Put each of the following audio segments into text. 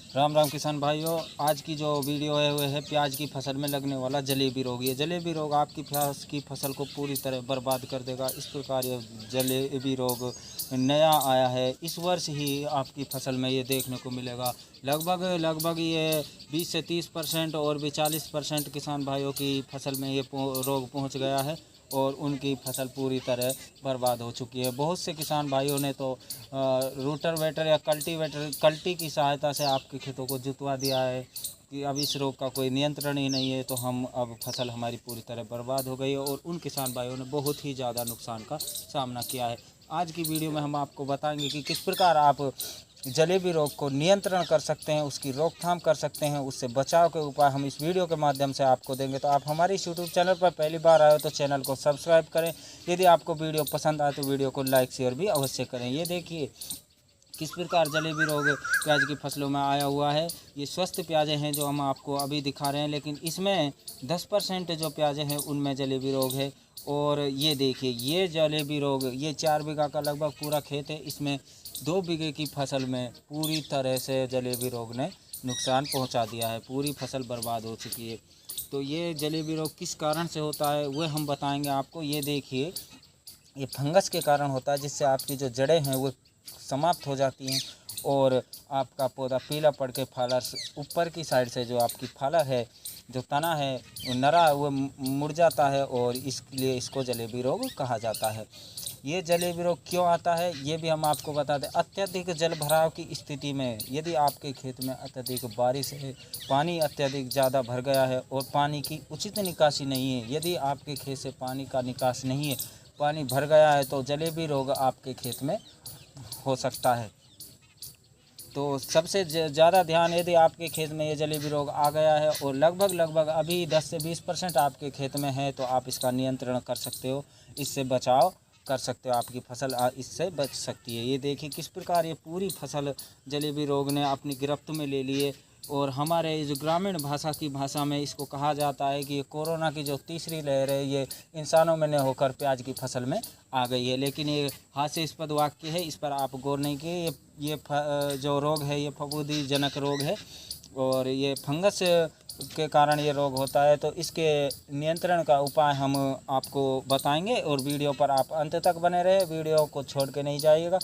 राम राम किसान भाइयों। आज की जो वीडियो है वो है प्याज की फसल में लगने वाला जलेबी रोग। ये जलेबी रोग आपकी प्याज की फसल को पूरी तरह बर्बाद कर देगा। इस प्रकार ये जलेबी रोग नया आया है, इस वर्ष ही आपकी फसल में ये देखने को मिलेगा। लगभग ये 20 से 30% और भी 40% किसान भाइयों की फसल में ये रोग पहुंच गया है और उनकी फसल पूरी तरह बर्बाद हो चुकी है। बहुत से किसान भाइयों ने तो रोटावेटर या कल्टी की सहायता से आपके खेतों को जुतवा दिया है कि अब इस रोग का कोई नियंत्रण ही नहीं है, तो हम अब फसल हमारी पूरी तरह बर्बाद हो गई है और उन किसान भाइयों ने बहुत ही ज़्यादा नुकसान का सामना किया है। आज की वीडियो में हम आपको बताएंगे कि किस प्रकार आप जलेबी रोग को नियंत्रण कर सकते हैं, उसकी रोकथाम कर सकते हैं, उससे बचाव के उपाय हम इस वीडियो के माध्यम से आपको देंगे। तो आप हमारे इस यूट्यूब चैनल पर पहली बार आए हो तो चैनल को सब्सक्राइब करें। यदि आपको वीडियो पसंद आए तो वीडियो को लाइक शेयर भी अवश्य करें। ये देखिए किस प्रकार जलेबी रोग प्याज की फसलों में आया हुआ है। ये स्वस्थ प्याज़ें हैं जो हम आपको अभी दिखा रहे हैं, लेकिन इसमें 10% जो प्याज़ें हैं उनमें जलेबी रोग है। और ये देखिए ये जलेबी रोग, ये 4 बीघा का लगभग पूरा खेत है, इसमें 2 बीघे की फसल में पूरी तरह से जलेबी रोग ने नुकसान पहुंचा दिया है, पूरी फसल बर्बाद हो चुकी है। तो ये जलेबी रोग किस कारण से होता है वह हम बताएंगे आपको। ये देखिए ये फंगस के कारण होता है, जिससे आपकी जो जड़ें हैं वो समाप्त हो जाती हैं और आपका पौधा पीला पड़ के फालर ऊपर की साइड से जो आपकी फालर है, जो तना है वो नरा वो मुड़ जाता है और इसलिए इसको जलेबी रोग कहा जाता है। ये जलेबी रोग क्यों आता है ये भी हम आपको बता दें। अत्यधिक जल भराव की स्थिति में यदि आपके खेत में अत्यधिक बारिश है, पानी अत्यधिक ज़्यादा भर गया है और पानी की उचित निकासी नहीं है, यदि आपके खेत से पानी का निकास नहीं है, पानी भर गया है, तो जलेबी रोग आपके खेत में हो सकता है। तो सबसे ज़्यादा ध्यान, यदि आपके खेत में ये जलेबी रोग आ गया है और लगभग अभी 10 से 20% आपके खेत में है, तो आप इसका नियंत्रण कर सकते हो, इससे बचाव कर सकते हो, आपकी फसल इससे बच सकती है। ये देखिए किस प्रकार ये पूरी फसल जलेबी रोग ने अपनी गिरफ्त में ले लिए और हमारे जो ग्रामीण भाषा में इसको कहा जाता है कि ये कोरोना की जो तीसरी लहर है ये इंसानों में न होकर प्याज की फसल में आ गई है। लेकिन ये हास्यास्पद वाक्य है, इस पर आप गौर नहीं किए। ये जो रोग है ये फफूंदी जनक रोग है और ये फंगस के कारण ये रोग होता है। तो इसके नियंत्रण का उपाय हम आपको बताएंगे और वीडियो पर आप अंत तक बने रहे, वीडियो को छोड़ के नहीं जाइएगा।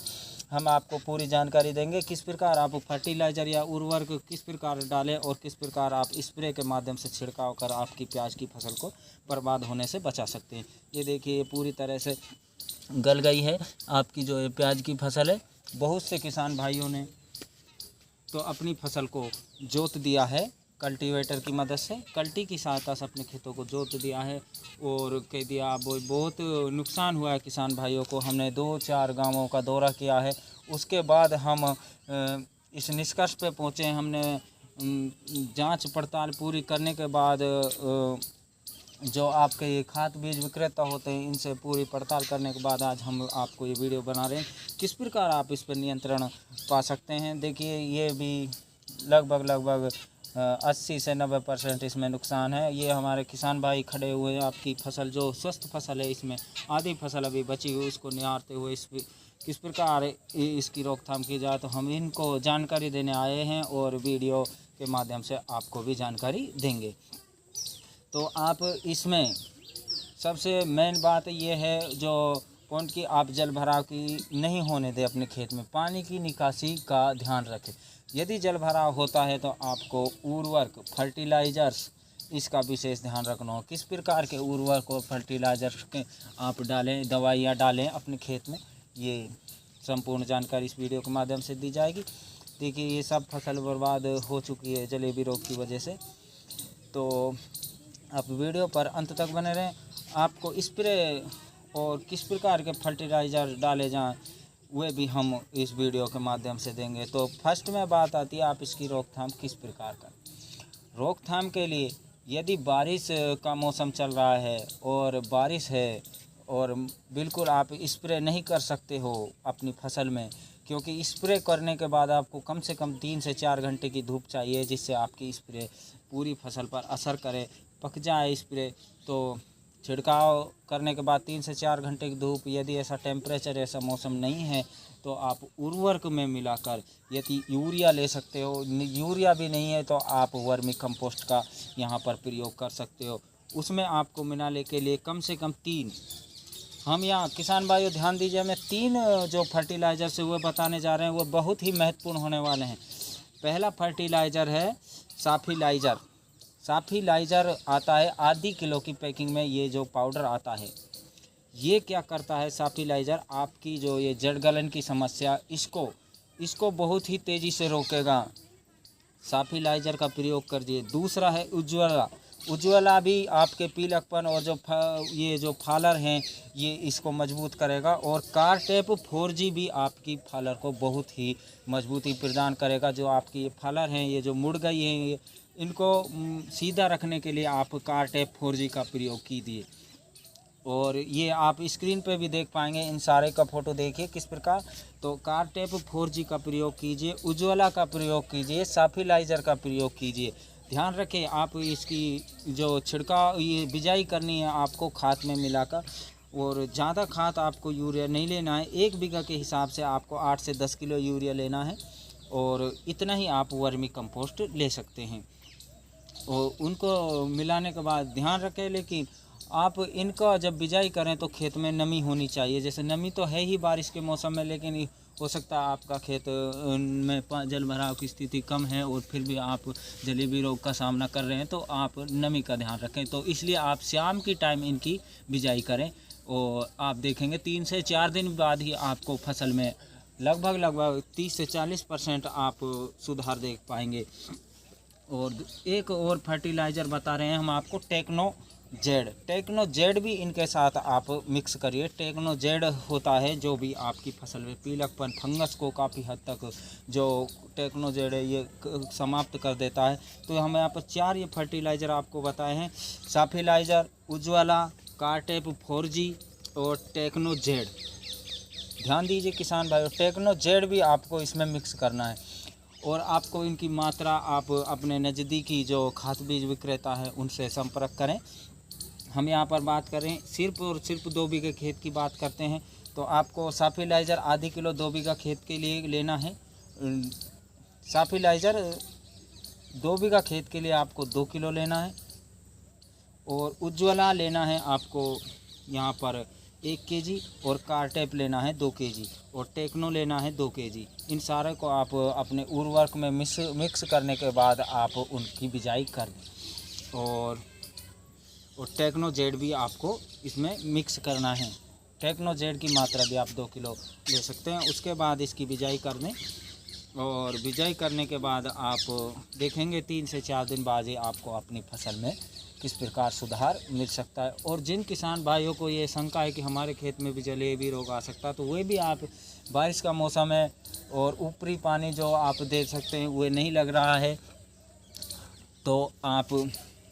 हम आपको पूरी जानकारी देंगे किस प्रकार आप फर्टिलाइज़र या उर्वरक किस प्रकार डालें और किस प्रकार आप स्प्रे के माध्यम से छिड़काव कर आपकी प्याज की फसल को बर्बाद होने से बचा सकते हैं। ये देखिए पूरी तरह से गल गई है आपकी जो ये प्याज की फसल है। बहुत से किसान भाइयों ने तो अपनी फसल को जोत दिया है कल्टीवेटर की मदद से, कल्टी की सहायता से अपने खेतों को जोत दिया है और कह दिया बहुत नुकसान हुआ है किसान भाइयों को। हमने 2-4 गांवों का दौरा किया है, उसके बाद हम इस निष्कर्ष पे पहुँचे। हमने जांच पड़ताल पूरी करने के बाद जो आपके ये खाद बीज विक्रेता होते हैं इनसे पूरी पड़ताल करने के बाद आज हम आपको ये वीडियो बना रहे हैं किस प्रकार आप इस पर नियंत्रण पा सकते हैं। देखिए ये भी लगभग 80 से 90% इसमें नुकसान है। ये हमारे किसान भाई खड़े हुए हैं, आपकी फसल जो स्वस्थ फसल है इसमें आधी फसल अभी बची हुई, उसको निहारते हुए इस किस प्रकार इसकी रोकथाम की जाए, तो हम इनको जानकारी देने आए हैं और वीडियो के माध्यम से आपको भी जानकारी देंगे। तो आप इसमें सबसे मेन बात ये है जो पॉइंट कि आप जल भराव की नहीं होने दें, अपने खेत में पानी की निकासी का ध्यान रखें। यदि जल भराव होता है तो आपको उर्वरक फर्टिलाइजर्स इसका विशेष ध्यान रखना हो। किस प्रकार के उर्वरक और फर्टिलाइजर्स के आप डालें, दवाइयाँ डालें अपने खेत में, ये संपूर्ण जानकारी इस वीडियो के माध्यम से दी जाएगी। देखिए ये सब फसल बर्बाद हो चुकी है जलेबी रोग की वजह से, तो आप वीडियो पर अंत तक बने रहें। आपको स्प्रे और किस प्रकार के फर्टिलाइज़र डाले जाएं वे भी हम इस वीडियो के माध्यम से देंगे। तो फर्स्ट में बात आती है आप इसकी रोकथाम किस प्रकार का। रोकथाम के लिए यदि बारिश का मौसम चल रहा है और बारिश है और बिल्कुल आप स्प्रे नहीं कर सकते हो अपनी फसल में, क्योंकि स्प्रे करने के बाद आपको कम से कम 3 से 4 घंटे की धूप चाहिए जिससे आपकी स्प्रे पूरी फसल पर असर करे, पक जाए स्प्रे। तो छिड़काव करने के बाद 3 से 4 घंटे की धूप, यदि ऐसा टेम्परेचर ऐसा मौसम नहीं है तो आप उर्वरक में मिलाकर यदि यूरिया ले सकते हो। यूरिया भी नहीं है तो आप वर्मी कंपोस्ट का यहाँ पर प्रयोग कर सकते हो। उसमें आपको मिलाने के लिए कम से कम 3, हम यहाँ किसान भाइयों ध्यान दीजिए, हमें 3 जो फर्टिलाइज़र से वो बताने जा रहे हैं वो बहुत ही महत्वपूर्ण होने वाले हैं। पहला फर्टिलाइज़र है साफिलाइज़र। साफिलाइज़र आता है आधी किलो की पैकिंग में, ये जो पाउडर आता है ये क्या करता है साफिलाइज़र, आपकी जो ये जड़ गलन की समस्या इसको बहुत ही तेज़ी से रोकेगा। साफिलाइज़र का प्रयोग करिए। दूसरा है उज्ज्वला। उज्ज्वला भी आपके पीलकपन और ये जो फालर हैं ये इसको मजबूत करेगा। और कारटेप 4G भी आपकी फालर को बहुत ही मजबूती प्रदान करेगा। जो आपकी ये फालर हैं ये जो मुड़ गई हैं इनको सीधा रखने के लिए आप कारटेप 4G का प्रयोग कीजिए। और ये आप स्क्रीन पे भी देख पाएंगे, इन सारे का फ़ोटो देखिए किस प्रकार। तो कारटेप 4G का प्रयोग कीजिए, उज्ज्वला का प्रयोग कीजिए, साफिलाइज़र का प्रयोग कीजिए। ध्यान रखें आप इसकी जो छिड़काव ये बिजाई करनी है आपको खाद में मिलाकर, और ज़्यादा खाद आपको यूरिया नहीं लेना है। 1 बीघा के हिसाब से आपको 8 से 10 किलो यूरिया लेना है और इतना ही आप वर्मी कंपोस्ट ले सकते हैं। और उनको मिलाने के बाद ध्यान रखें, लेकिन आप इनका जब बिजाई करें तो खेत में नमी होनी चाहिए। जैसे नमी तो है ही बारिश के मौसम में, लेकिन हो सकता है आपका खेत में जल भराव की स्थिति कम है और फिर भी आप जलेबी रोग का सामना कर रहे हैं, तो आप नमी का ध्यान रखें। तो इसलिए आप शाम की टाइम इनकी बिजाई करें और आप देखेंगे 3 से 4 दिन बाद ही आपको फसल में लगभग 30 से 40% आप सुधार देख पाएंगे। और एक और फर्टिलाइज़र बता रहे हैं हम आपको, टेक्नो जेड भी इनके साथ आप मिक्स करिए। टेक्नो जेड होता है जो भी आपकी फसल में पीलकपन फंगस को काफ़ी हद तक जो टेक्नो जेड है ये समाप्त कर देता है। तो हम यहाँ पर 4 ये फर्टिलाइज़र आपको बताए हैं, साफिलाइज़र, उज्ज्वला, कारटेप 4G और टेक्नो जेड। ध्यान दीजिए किसान भाइयों, टेक्नो जेड भी आपको इसमें मिक्स करना है। और आपको इनकी मात्रा आप अपने नज़दीकी जो खाद बीज विक्रेता है उनसे संपर्क करें। हम यहाँ पर बात करें सिर्फ और सिर्फ 2 बीघे खेत की बात करते हैं, तो आपको साफिलाइज़र आधी किलो 2 बीघा खेत के लिए लेना है। साफिलाइज़र 2 बीघा खेत के लिए आपको 2 किलो लेना है। और उज्ज्वला लेना है आपको यहाँ पर 1 kg और कारटेप लेना है 2 kg और टेक्नो लेना है 2 kg। इन सारे को आप अपने उर्वरक में मिक्स करने के बाद आप उनकी बिजाई कर दें। और टेक्नो जेड भी आपको इसमें मिक्स करना है। टेक्नो जेड की मात्रा भी आप 2 किलो ले सकते हैं। उसके बाद इसकी बिजाई कर दें और बिजाई करने के बाद आप देखेंगे 3 से 4 दिन बाद ही आपको अपनी फसल में किस प्रकार सुधार मिल सकता है। और जिन किसान भाइयों को ये शंका है कि हमारे खेत में भी जलेबी रोग आ सकता है, तो वे भी आप, बारिश का मौसम है और ऊपरी पानी जो आप देख सकते हैं वो नहीं लग रहा है, तो आप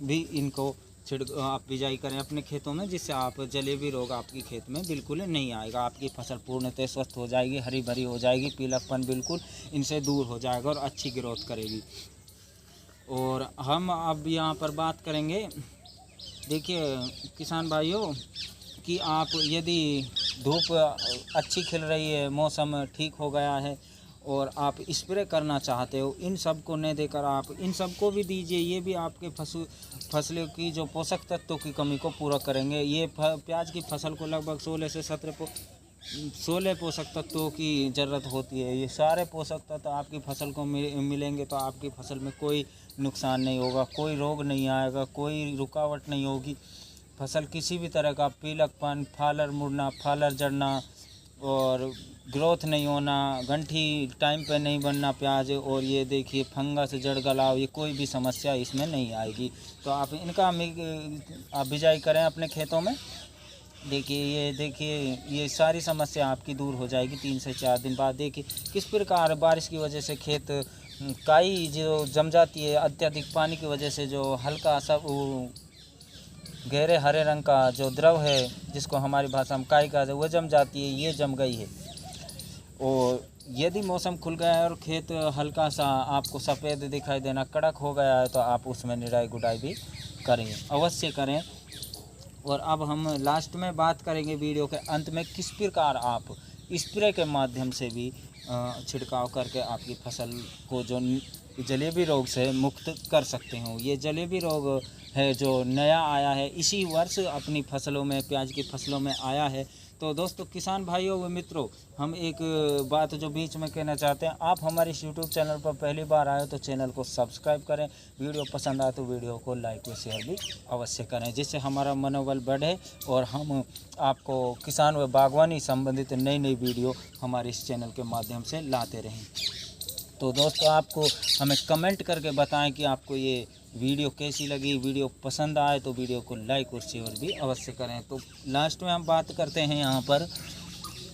भी इनको आप बिजाई करें अपने खेतों में, जिससे आप जलेबी रोग आपकी खेत में बिल्कुल नहीं आएगा। आपकी फसल पूर्णतः स्वस्थ हो जाएगी, हरी भरी हो जाएगी, पीलापन बिल्कुल इनसे दूर हो जाएगा और अच्छी ग्रोथ करेगी। और हम अब यहाँ पर बात करेंगे, देखिए किसान भाइयों, कि आप यदि धूप अच्छी खिल रही है, मौसम ठीक हो गया है और आप स्प्रे करना चाहते हो, इन सब को नहीं देकर आप इन सब को भी दीजिए। ये भी आपके फसलों की जो पोषक तत्वों की कमी को पूरा करेंगे। ये प्याज की फसल को लगभग 16 से 16 पोषक तत्वों की ज़रूरत होती है। ये सारे पोषक तत्व आपकी फसल को मिलेंगे तो आपकी फसल में कोई नुकसान नहीं होगा, कोई रोग नहीं आएगा, कोई रुकावट नहीं होगी। फसल किसी भी तरह का पीलकपन, फालर मुड़ना, फालर जड़ना और ग्रोथ नहीं होना, गंठी टाइम पे नहीं बनना प्याज, और ये देखिए फंगस, जड़ गलाव, ये कोई भी समस्या इसमें नहीं आएगी। तो आप इनका आप बिजाई करें अपने खेतों में। देखिए ये सारी समस्या आपकी दूर हो जाएगी 3 से 4 दिन बाद। देखिए किस प्रकार बारिश की वजह से खेत काई जो जम जाती है, अत्यधिक पानी की वजह से जो हल्का सा गहरे हरे रंग का जो द्रव है, जिसको हमारी भाषा में काई कहते हैं, वो जम जाती है, ये जम गई है। और यदि मौसम खुल गया है और खेत हल्का सा आपको सफ़ेद दिखाई देना, कड़क हो गया है, तो आप उसमें निराई गुड़ाई भी करें, अवश्य करें। और अब हम लास्ट में बात करेंगे वीडियो के अंत में किस प्रकार आप स्प्रे के माध्यम से भी छिड़काव करके आपकी फसल को जो जलेबी रोग से मुक्त कर सकते हो। ये जलेबी रोग है जो नया आया है, इसी वर्ष अपनी फसलों में, प्याज की फसलों में आया है। तो दोस्तों, किसान भाइयों व मित्रों, हम एक बात जो बीच में कहना चाहते हैं, आप हमारे इस यूट्यूब चैनल पर पहली बार आए तो चैनल को सब्सक्राइब करें, वीडियो पसंद आए तो वीडियो को लाइक व शेयर भी अवश्य करें, जिससे हमारा मनोबल बढ़े और हम आपको किसान व बागवानी संबंधित नई नई वीडियो हमारे इस चैनल के माध्यम से लाते रहें। तो दोस्तों, आपको हमें कमेंट करके बताएं कि आपको ये वीडियो कैसी लगी। वीडियो पसंद आए तो वीडियो को लाइक और शेयर भी अवश्य करें। तो लास्ट में हम बात करते हैं, यहाँ पर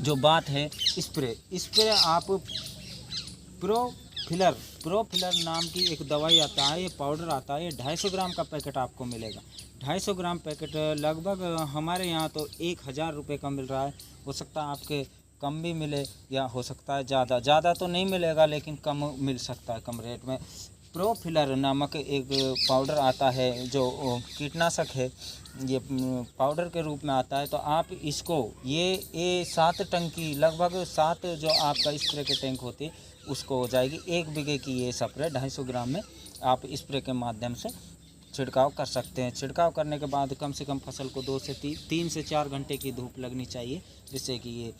जो बात है स्प्रे आप प्रोफिलर नाम की एक दवाई आता है, ये पाउडर आता है, ये 250 ग्राम का पैकेट आपको मिलेगा। 250 ग्राम पैकेट लगभग हमारे यहाँ तो 1000 रुपये का मिल रहा है। हो सकता है आपके कम भी मिले या हो सकता है ज़्यादा तो नहीं मिलेगा, लेकिन कम मिल सकता है, कम रेट में। प्रोफिलर नामक एक पाउडर आता है जो कीटनाशक है, ये पाउडर के रूप में आता है। तो आप इसको ये 7 टंकी, लगभग 7 जो आपका स्प्रे के टैंक होती है उसको हो जाएगी। 1 बीघे की ये स्प्रे 250 ग्राम में आप स्प्रे के माध्यम से छिड़काव कर सकते हैं। छिड़काव करने के बाद कम से कम फसल को 3 से 4 घंटे की धूप लगनी चाहिए, जिससे कि ये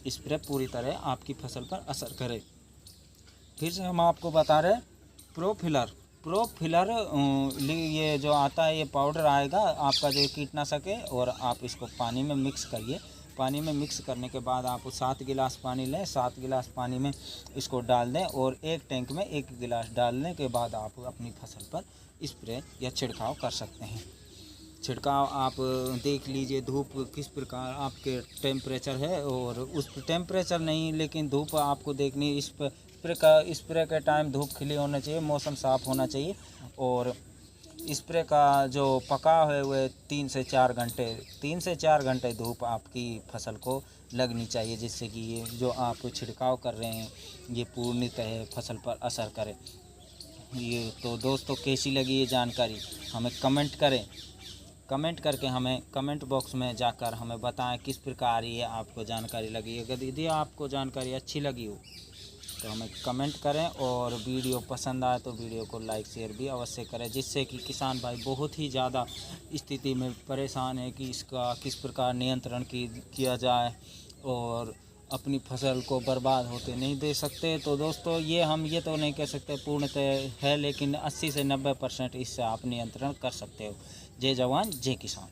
स्प्रे पूरी तरह आपकी फसल पर असर करे। फिर से हम आपको बता रहे हैं, प्रोफिलर ये जो आता है, ये पाउडर आएगा आपका जो कीटनाशक है, और आप इसको पानी में मिक्स करिए। पानी में मिक्स करने के बाद आप 7 गिलास पानी लें, 7 गिलास पानी में इसको डाल दें, और एक टैंक में 1 गिलास डालने के बाद आप अपनी फसल पर स्प्रे या छिड़काव कर सकते हैं। छिड़काव आप देख लीजिए धूप किस प्रकार आपके टेम्परेचर है, और उस टेम्परेचर नहीं, लेकिन धूप आपको देखनी। स्प्रे के टाइम धूप खिली होना चाहिए, मौसम साफ़ होना चाहिए, और स्प्रे का जो पकाव है वह 3 से 4 घंटे धूप आपकी फसल को लगनी चाहिए, जिससे कि ये जो आप छिड़काव कर रहे हैं ये पूर्णतः फसल पर असर करे। ये तो दोस्तों, कैसी लगी ये जानकारी हमें कमेंट करके हमें कमेंट बॉक्स में जाकर हमें बताएं किस प्रकार ये आपको जानकारी लगी। अगर यदि आपको जानकारी अच्छी लगी हो तो हमें कमेंट करें, और वीडियो पसंद आए तो वीडियो को लाइक शेयर भी अवश्य करें, जिससे कि किसान भाई बहुत ही ज़्यादा स्थिति में परेशान है कि इसका किस प्रकार नियंत्रण किया जाए और अपनी फसल को बर्बाद होते नहीं दे सकते। तो दोस्तों, हम ये तो नहीं कह सकते पूर्णतः है, लेकिन 80 से 90% इससे आप नियंत्रण कर सकते हो। जय जवान जय किसान।